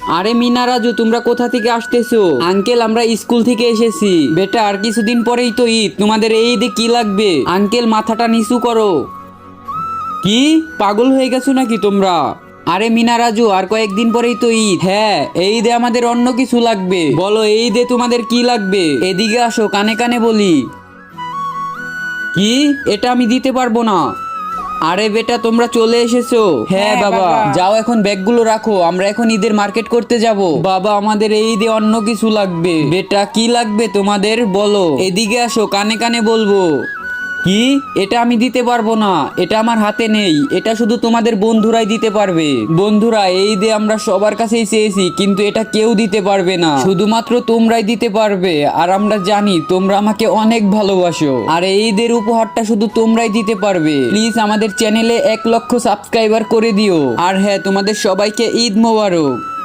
আরে মিনা রাজু, তোমরা কোথা থেকে আসতেছো? আঙ্কেল, আমরা স্কুল থেকে এসেছি। বেটা, আর কিছুদিন পরেই তো ঈদ, তোমাদের এই ঈদে কি লাগবে? আঙ্কেল, মাথাটা নিচু করো। কি পাগল হয়ে গেছো নাকি তোমরা? আরে মিনা রাজু, আর কয়েকদিন পরেই তো ঈদ। হ্যাঁ, এই ঈদে আমাদের অন্য কিছু লাগবে। বলো, এই ঈদে তোমাদের কি লাগবে? এদিকে আসো, কানে কানে বলি। কি? এটা আমি দিতে পারবো না। আরে বেটা, তোমরা চলে এসেছো? হ্যাঁ বাবা। যাও, এখন ব্যাগগুলো রাখো, আমরা এখন ঈদের মার্কেট করতে যাব। বাবা, আমাদের এই ঈদে অন্য কিছু লাগবে। বেটা, কি লাগবে তোমাদের বলো। এদিকে আসো, কানে কানে বলবো। কি? এটা আমি দিতে পারবো না, এটা আমার হাতে নেই। এটা শুধু তোমাদের বন্ধুরাই দিতে পারবে। বন্ধুরা, এই ঈদে আমরা সবার কাছেই চেয়েছি, কিন্তু এটা কেউ দিতে পারবে না, শুধুমাত্র তোমরাই দিতে পারবে। আর আমরা জানি তোমরা আমাকে অনেক ভালোবাসো, আর এই ঈদের উপহারটা শুধু তোমরাই দিতে পারবে। প্লিজ আমাদের চ্যানেলে 1 লক্ষ সাবস্ক্রাইবার করে দিও। আর হ্যাঁ, তোমাদের সবাইকে ঈদ মোবারক।